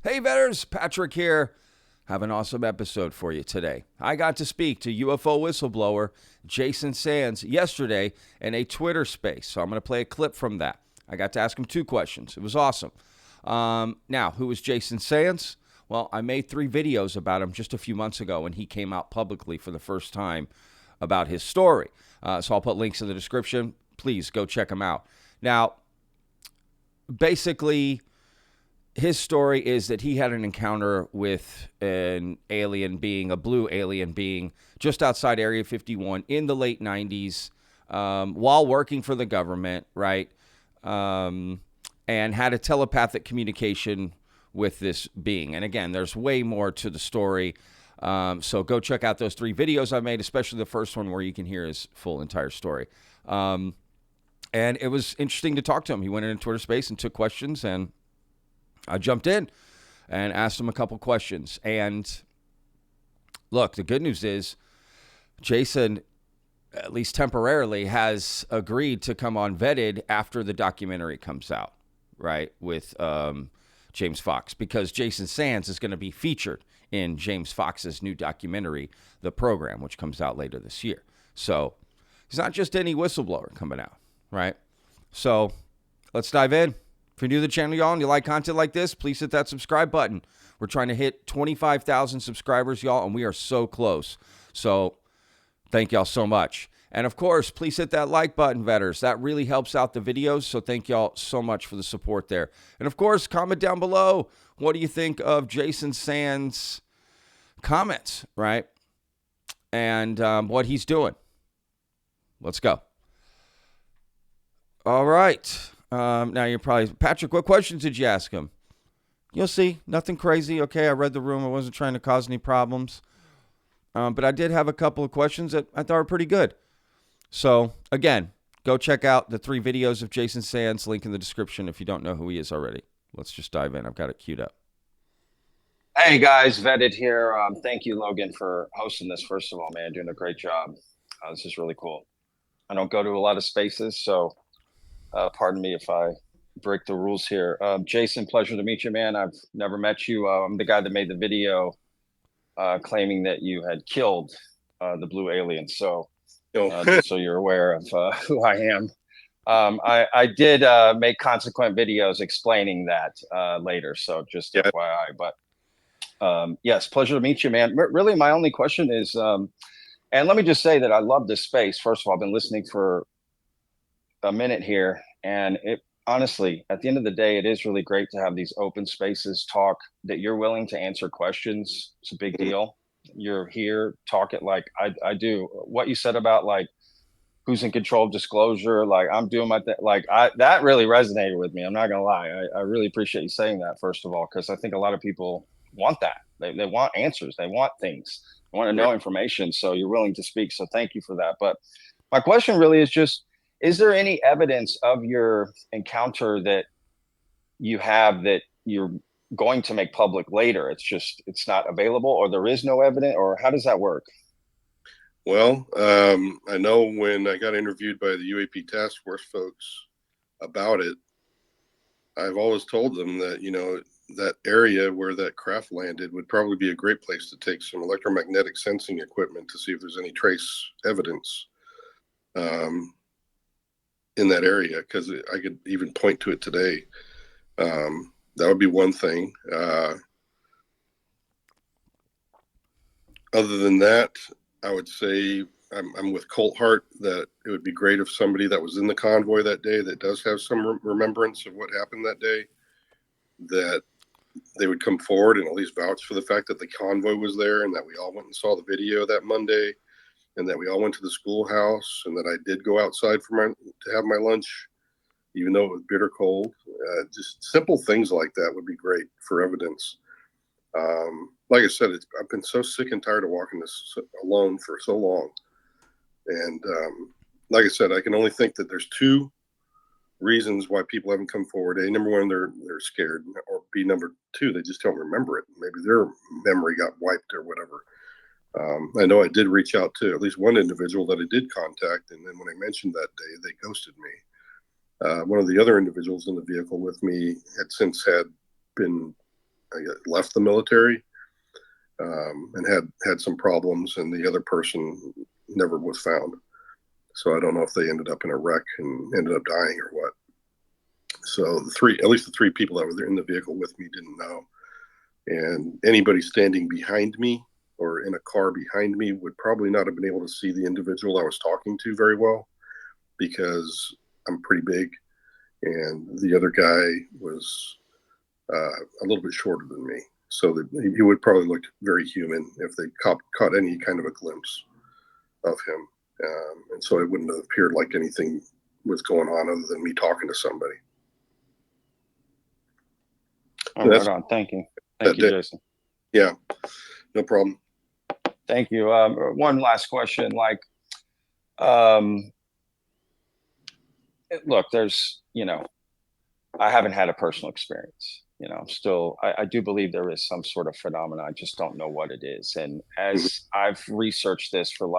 Hey, veterans, Patrick here. Have an awesome episode for you today. I got to speak to UFO whistleblower Jason Sands yesterday in a Twitter space, so I'm going to play a clip from that. I got to ask him two questions. It was awesome. Now, who is Jason Sands? Well, I made 3 videos about him just a few months ago when he came out publicly for the first time about his story. So I'll put links in the description. Please go check him out. Now, basically, his story is that he had an encounter with an alien being, a blue alien being, just outside Area 51 in the late 90s while working for the government, right? And had a telepathic communication with this being. And again, there's way more to the story. So go check out those 3 videos I made, especially the first one where you can hear his full entire story. And it was interesting to talk to him. He went in Twitter space and took questions, and I jumped in and asked him a couple questions. And look, the good news is Jason, at least temporarily, has agreed to come on Vetted after the documentary comes out, right, with James Fox, because Jason Sands is going to be featured in James Fox's new documentary, The Program, which comes out later this year. So he's not just any whistleblower coming out, right? So let's dive in. If you're new to the channel, y'all, and you like content like this, please hit that subscribe button. We're trying to hit 25,000 subscribers, y'all, and we are so close. So thank y'all so much. And of course, please hit that like button, vetters. That really helps out the videos, so thank y'all so much for the support there. And of course, comment down below. What do you think of Jason Sands' comments, right? And what he's doing. Let's go. All right. Now you're probably, Patrick, what questions did you ask him? You'll see. Nothing crazy. Okay, I read the room. I wasn't trying to cause any problems. But I did have a couple of questions that I thought were pretty good. So, again, go check out the 3 videos of Jason Sands. Link in the description if you don't know who he is already. Let's just dive in. I've got it queued up. Hey guys, Vetted here. Thank you, Logan, for hosting this. First of all, man, doing a great job. This is really cool. I don't go to a lot of spaces, so pardon me if I break the rules here. Jason, pleasure to meet you, man. I've never met you. I'm the guy that made the video claiming that you had killed the blue alien. So just so you're aware of who I am. I did make consequent videos explaining that later, so just Yeah. FYI. But yes, pleasure to meet you, man. Really, my only question is, and let me just say that I love this space. First of all, I've been listening for a minute here, and it honestly, at the end of the day, it is really great to have these open spaces, talk, that you're willing to answer questions. It's a big deal. You're here, talk it like I do. What you said about like who's in control of disclosure, like I'm doing my thing, like that really resonated with me. I'm not gonna lie. I really appreciate you saying that, first of all, because I think a lot of people want that. They want answers, they want things, they want to know information. So you're willing to speak. So thank you for that. But my question really is just, is there any evidence of your encounter that you have that you're going to make public later? It's just, it's not available, or there is no evidence, or how does that work? Well, I know when I got interviewed by the UAP task force folks about it, I've always told them that, that area where that craft landed would probably be a great place to take some electromagnetic sensing equipment to see if there's any trace evidence in that area, because I could even point to it today. That would be one thing. Other than that, I would say I'm with Colt Hart that it would be great if somebody that was in the convoy that day that does have some remembrance of what happened that day, that they would come forward and at least vouch for the fact that the convoy was there and that we all went and saw the video that Monday and that we all went to the schoolhouse and that I did go outside to have my lunch, even though it was bitter cold. Just simple things like that would be great for evidence. Like I said, I've been so sick and tired of walking this alone for so long. And like I said, I can only think that there's 2 reasons why people haven't come forward. A, number one, they're scared, or B, number 2, they just don't remember it. Maybe their memory got wiped or whatever. I know I did reach out to at least one individual that I did contact, and then when I mentioned that day, they ghosted me. One of the other individuals in the vehicle with me had since been left the military, and had some problems, and the other person never was found. So I don't know if they ended up in a wreck and ended up dying or what. So at least the three people that were there in the vehicle with me didn't know. And anybody standing behind me or in a car behind me would probably not have been able to see the individual I was talking to very well, because I'm pretty big, and the other guy was a little bit shorter than me. So that he would probably look very human if they caught any kind of a glimpse of him. And so it wouldn't have appeared like anything was going on other than me talking to somebody. Oh, right on. Thank you. Thank you, Jason. Yeah, no problem. Thank you. One last question. Like, look, there's, I haven't had a personal experience. I do believe there is some sort of phenomena. I just don't know what it is. And as I've researched this for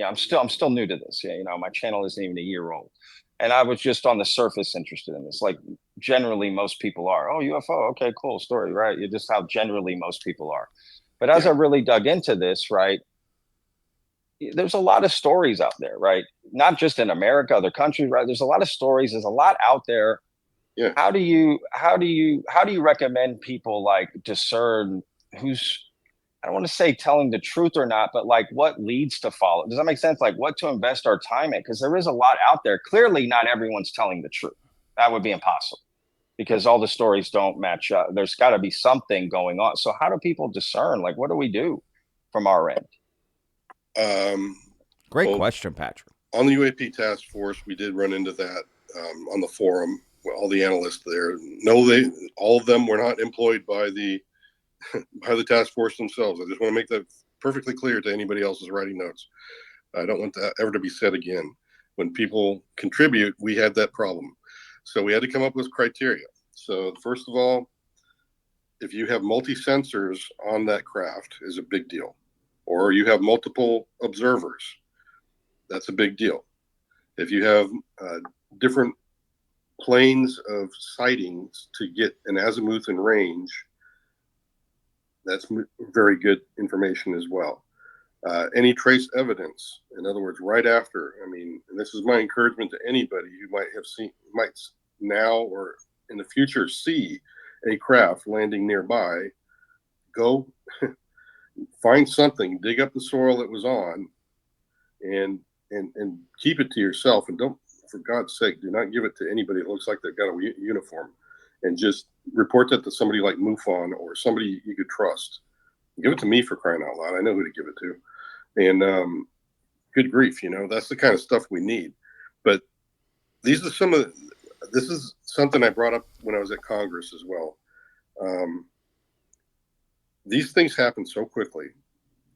I'm still new to this. My channel isn't even a year old. And I was just on the surface interested in this. Like, generally most people are. Oh, UFO. Okay, cool story, right? You're just how generally most people are. But as I really dug into this, right, there's a lot of stories out there, right? Not just in America, other countries, right? There's a lot of stories. There's a lot out there. Yeah. How do you recommend people discern who's, I don't want to say telling the truth or not, but what leads to follow? Does that make sense? Like what to invest our time in? Because there is a lot out there. Clearly, not everyone's telling the truth. That would be impossible because all the stories don't match up. There's got to be something going on. So how do people discern? What do we do from our end? Great question, Patrick. On the UAP task force, we did run into that on the forum. Well, all the analysts there, all of them were not employed by the task force themselves. I just want to make that perfectly clear to anybody else who's writing notes. I don't want that ever to be said again. When people contribute, we had that problem. So we had to come up with criteria. So first of all, if you have multi-sensors on that craft is a big deal. Or you have multiple observers, that's a big deal. If you have different planes of sightings to get an azimuth and range, that's very good information as well. Any trace evidence, in other words, right after, and this is my encouragement to anybody who might now or in the future see a craft landing nearby, go find something, dig up the soil that was on, and keep it to yourself, and don't, for God's sake, do not give it to anybody that looks like they've got a uniform, and just report that to somebody like MUFON or somebody you could trust. Give it to me, for crying out loud. I know who to give it to. And good grief, that's the kind of stuff we need. But this is something I brought up when I was at Congress as well. These things happen so quickly.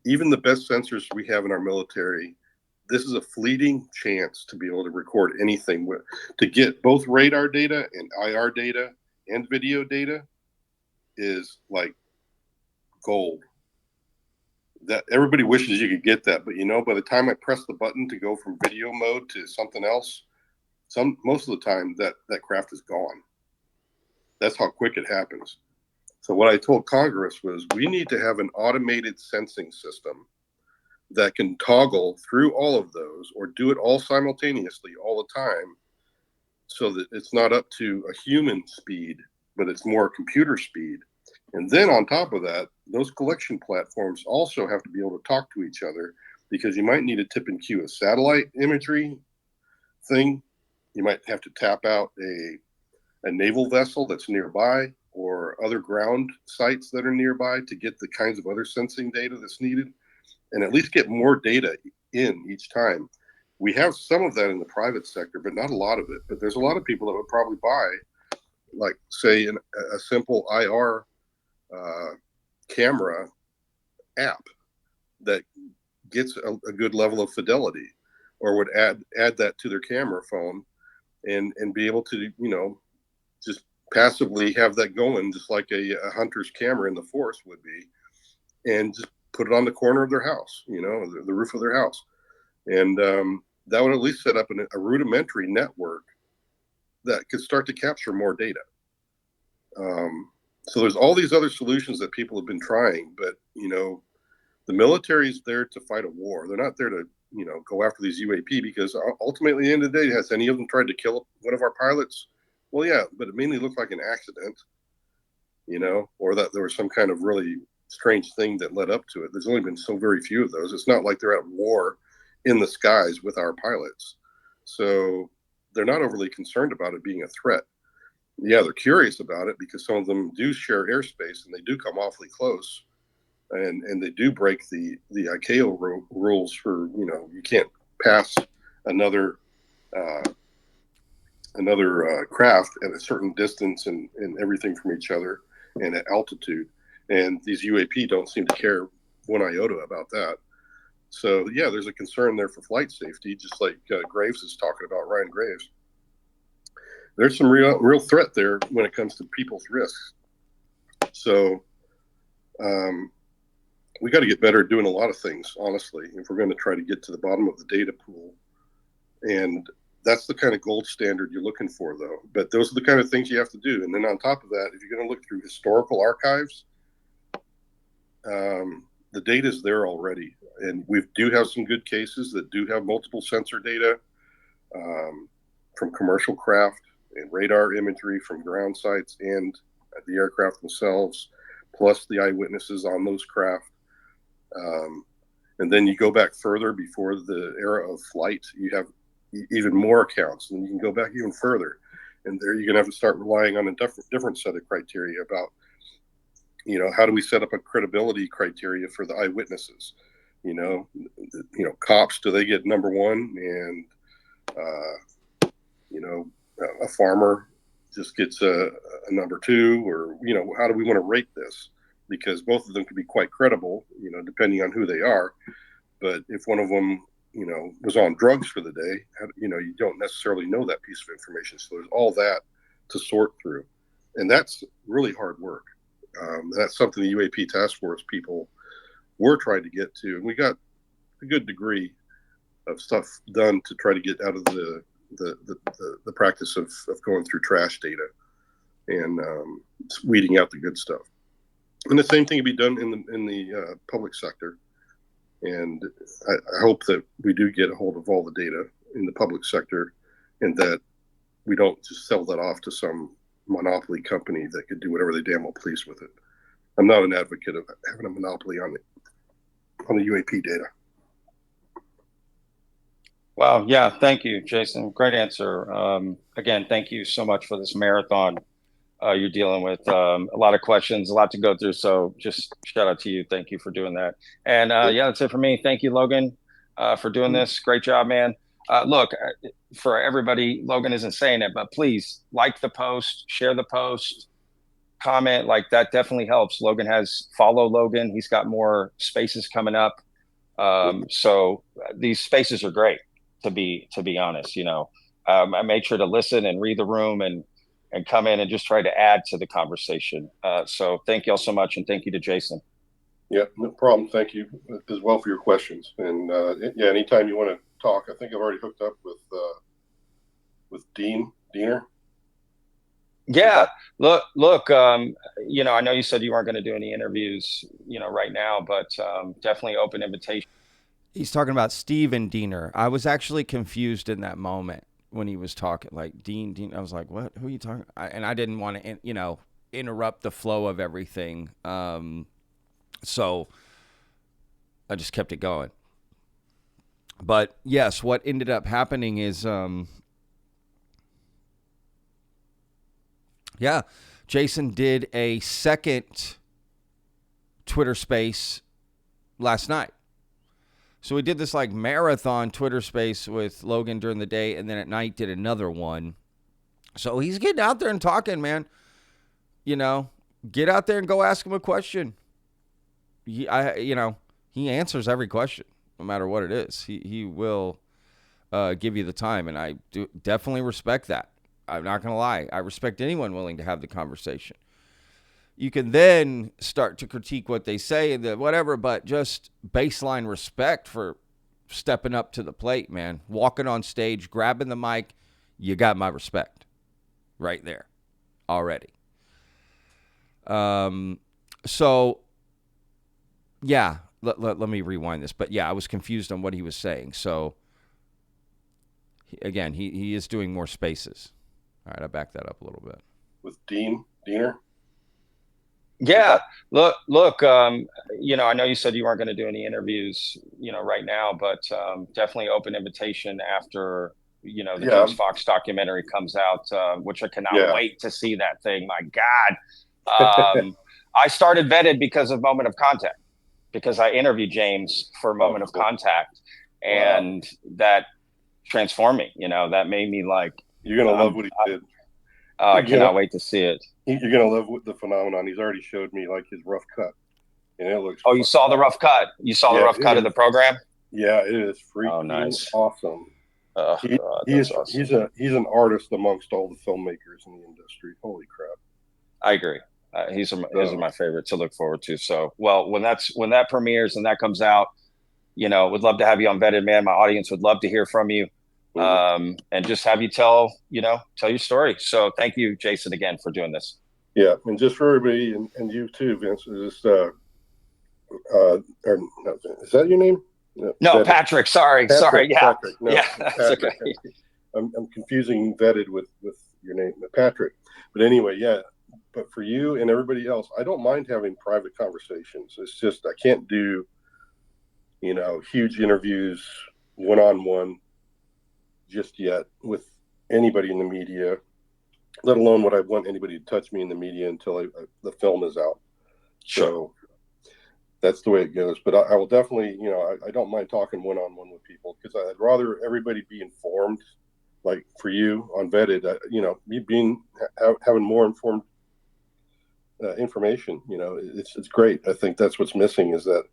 Even the best sensors we have in our military, this is a fleeting chance to be able to record anything to get both radar data and IR data and video data is like gold. That everybody wishes you could get that, but by the time I press the button to go from video mode to something else, most of the time that craft is gone. That's how quick it happens. So what I told Congress was we need to have an automated sensing system that can toggle through all of those or do it all simultaneously all the time, so that it's not up to a human speed, but it's more computer speed. And then on top of that, those collection platforms also have to be able to talk to each other, because you might need to tip and cue a satellite imagery thing. You might have to tap out a naval vessel that's nearby, or other ground sites that are nearby, to get the kinds of other sensing data that's needed, and at least get more data in each time. We have some of that in the private sector, but not a lot of it. But there's a lot of people that would probably buy, like, say, a simple IR camera app that gets a good level of fidelity, or would add that to their camera phone and be able to, just passively have that going, just like a hunter's camera in the forest would be, and just put it on the corner of their house, the roof of their house. And that would at least set up a rudimentary network that could start to capture more data. So there's all these other solutions that people have been trying, but the military is there to fight a war. They're not there to go after these UAP, because ultimately, at the end of the day, has any of them tried to kill one of our pilots? Well, yeah, but it mainly looked like an accident, or that there was some kind of really strange thing that led up to it. There's only been so very few of those. It's not like they're at war in the skies with our pilots. So they're not overly concerned about it being a threat. Yeah, they're curious about it because some of them do share airspace and they do come awfully close. And they do break the ICAO rules for, you can't pass another craft at a certain distance and everything from each other and at altitude. And these UAP don't seem to care one iota about that. So, yeah, there's a concern there for flight safety, just like Graves is talking about, Ryan Graves. There's some real threat there when it comes to people's risks. So we got to get better at doing a lot of things, honestly, if we're going to try to get to the bottom of the data pool. And that's the kind of gold standard you're looking for, though. But those are the kind of things you have to do. And then on top of that, if you're going to look through historical archives, the data is there already. And we do have some good cases that do have multiple sensor data from commercial craft and radar imagery from ground sites and the aircraft themselves, plus the eyewitnesses on those craft. And then you go back further before the era of flight, you have even more accounts, and you can go back even further. And there you're going to have to start relying on a different set of criteria about, how do we set up a credibility criteria for the eyewitnesses? Cops, do they get number one? And, a farmer just gets a number two, or, how do we want to rate this? Because both of them could be quite credible, depending on who they are. But if one of them, was on drugs for the day, you don't necessarily know that piece of information. So there's all that to sort through. And that's really hard work. That's something the UAP task force people were trying to get to. And we got a good degree of stuff done to try to get out of the practice of going through trash data and weeding out the good stuff. And the same thing can be done in the public sector. And I hope that we do get a hold of all the data in the public sector, and that we don't just sell that off to some monopoly company that could do whatever they damn well please with it. I'm not an advocate of having a monopoly on the UAP data. Wow. Yeah. Thank you, Jason. Great answer. Again, thank you so much for this marathon. You're dealing with a lot of questions, a lot to go through. So just shout out to you. Thank you for doing that. And yeah, that's it for me. Thank you, Logan, for doing this. Great job, man. Look, for everybody, Logan isn't saying it, but please like the post, share the post, comment. Like, that definitely helps. Follow Logan. He's got more spaces coming up. So these spaces are great, to be honest. I made sure to listen and read the room and come in and just try to add to the conversation. So thank you all so much. And thank you to Jason. Yeah, no problem. Thank you as well for your questions. And yeah, anytime you want to talk, I think I've already hooked up with Diener. Yeah. Look, I know you said you weren't going to do any interviews, right now, but definitely open invitation. He's talking about Steven Diener. I was actually confused in that moment when he was talking, like Dean. I was like, what? Who are you talking? And I didn't want to, interrupt the flow of everything. So I just kept it going. But yes, what ended up happening is, Jason did a second Twitter space last night. So we did this like marathon Twitter space with Logan during the day, and then at night did another one. So he's getting out there and talking, man. Get out there and go ask him a question. He answers every question, no matter what it is. He will give you the time, and I do definitely respect that. I'm not going to lie. I respect anyone willing to have the conversation. You can then start to critique what they say and whatever, but just baseline respect for stepping up to the plate, man. Walking on stage, grabbing the mic, you got my respect right there already. So, yeah, let me rewind this. But yeah, I was confused on what he was saying. So, again, he is doing more spaces. All right, I backed that up a little bit. With Diener? Yeah. Look. I know you said you weren't going to do any interviews, right now, but definitely open invitation after, the James Fox documentary comes out, which I cannot wait to see that thing. My God. I started Vetted because of Moment of Contact, because I interviewed James for Moment of Contact, and that transformed me. That made me like. You're gonna love what he did. I cannot wait to see it. You're gonna love the phenomenon. He's already showed me like his rough cut, and it looks. Oh, you saw the rough cut? You saw the rough cut of the program? Yeah, it is freaking awesome. Awesome. He's an artist amongst all the filmmakers in the industry. Holy crap! I agree. These are my favorite to look forward to. So, well, when that premieres and that comes out, would love to have you on Vetted, man. My audience would love to hear from you, and just have you tell your story. So, thank you, Jason, again for doing this. Yeah, and just for everybody and you too, Vince. Is that your name? No, Patrick. Sorry. Yeah, Patrick. No, yeah, Patrick. that's okay. I'm confusing Vetted with your name, Patrick. But anyway, yeah. But for you and everybody else, I don't mind having private conversations. It's just I can't do, huge interviews one-on-one just yet with anybody in the media, let alone would I want anybody to touch me in the media until the film is out. Sure. So that's the way it goes. But I will definitely, I don't mind talking one-on-one with people because I'd rather everybody be informed. Like for you on Vetted, me having more informed information, it's great. I think that's what's missing is that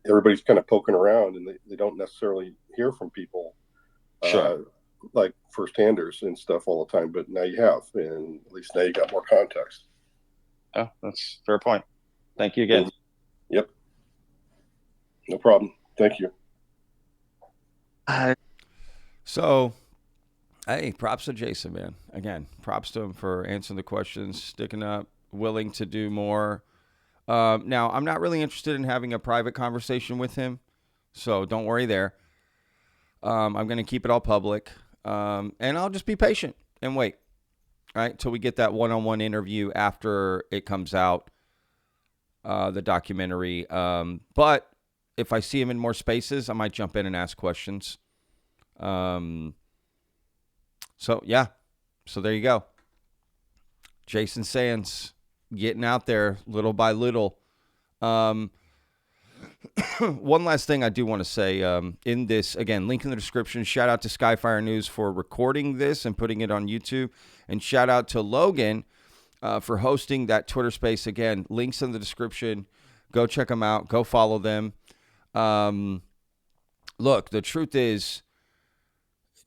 everybody's kind of poking around and they don't necessarily hear from people, like first-handers and stuff all the time. But now you have, and at least now you got more context. Oh, that's a fair point. Thank you again. Yep. No problem. Thank you. So, hey, props to Jason, man. Again, props to him for answering the questions, sticking up, willing to do more. Now, I'm not really interested in having a private conversation with him, so don't worry there. I'm going to keep it all public, and I'll just be patient and wait, right, till we get that one-on-one interview after it comes out, the documentary. But if I see him in more spaces, I might jump in and ask questions. So, yeah. So there you go. Jason Sands getting out there little by little. One last thing I do want to say in this, again, link in the description. Shout out to Skyfire News for recording this and putting it on YouTube. And shout out to Logan for hosting that Twitter space. Again, links in the description. Go check them out. Go follow them. Look, the truth is,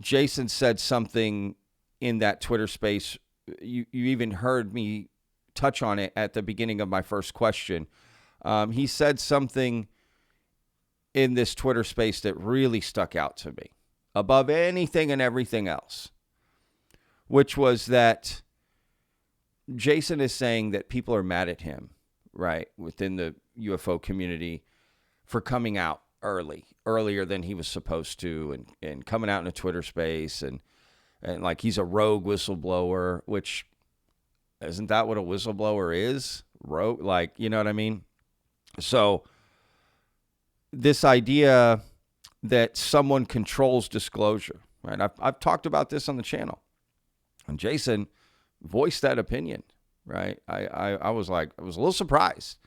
Jason said something in that Twitter space. You even heard me touch on it at the beginning of my first question. He said something in this Twitter space that really stuck out to me above anything and everything else, which was that Jason is saying that people are mad at him, right, within the UFO community for coming out earlier than he was supposed to, and coming out in a Twitter space, and like he's a rogue whistleblower, which isn't that what a whistleblower is? Rogue, like, you know what I mean? So this idea that someone controls disclosure, right? I've talked about this on the channel, and Jason voiced that opinion, right? I was a little surprised.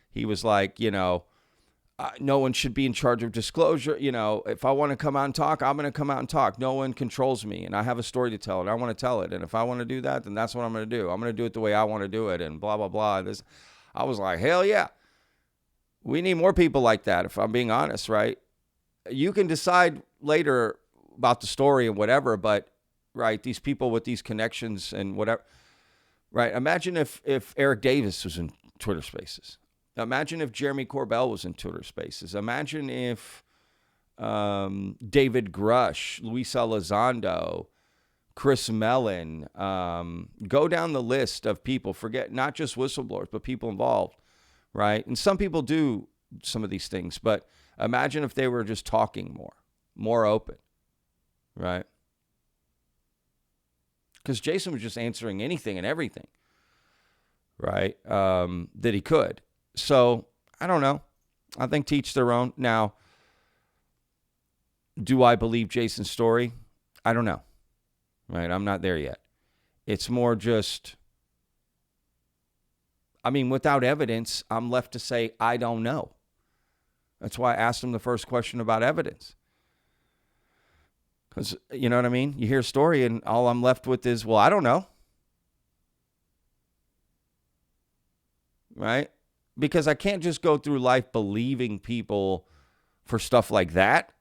He was like, no one should be in charge of disclosure. If I want to come out and talk, I'm going to come out and talk. No one controls me, and I have a story to tell, and I want to tell it. And if I want to do that, then that's what I'm going to do. I'm going to do it the way I want to do it, and blah, blah, blah. I was like, hell yeah. We need more people like that, if I'm being honest, right? You can decide later about the story and whatever, but, right, these people with these connections and whatever, right? Imagine if Eric Davis was in Twitter Spaces. Imagine if Jeremy Corbell was in Twitter Spaces. Imagine if David Grush, Luis Elizondo, Chris Mellon. Go down the list of people. Forget not just whistleblowers, but people involved, right? And some people do some of these things, but imagine if they were just talking more open, right? Because Jason was just answering anything and everything, right, that he could. So, I don't know. I think to each their own. Now, do I believe Jason's story? I don't know, right? I'm not there yet. It's more just, I mean, without evidence, I'm left to say, I don't know. That's why I asked him the first question about evidence. Because, you know what I mean? You hear a story and all I'm left with is, well, I don't know. Right? Because I can't just go through life believing people for stuff like that,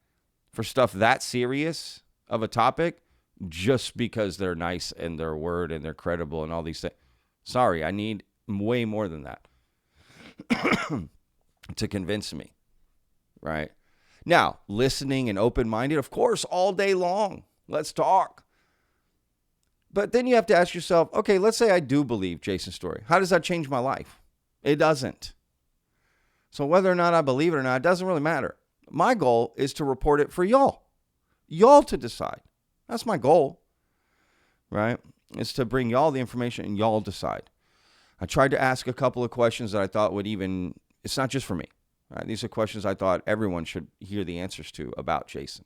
for stuff that serious of a topic, just because they're nice and their word and they're credible and all these things. Sorry, I need way more than that to convince me. Right? Now, listening and open-minded, of course, all day long. Let's talk. But then you have to ask yourself, okay, let's say I do believe Jason's story. How does that change my life? It doesn't. So whether or not I believe it or not, it doesn't really matter. My goal is to report it for y'all. Y'all to decide. That's my goal, right? Is to bring y'all the information and y'all decide. I tried to ask a couple of questions that I thought would even, it's not just for me. Right, these are questions I thought everyone should hear the answers to about Jason,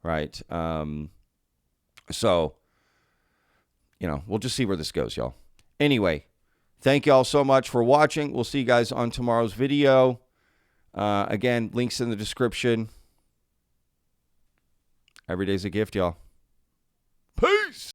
right? So, we'll just see where this goes, y'all. Anyway, thank y'all so much for watching. We'll see you guys on tomorrow's video. Again, links in the description. Every day's a gift, y'all. Peace!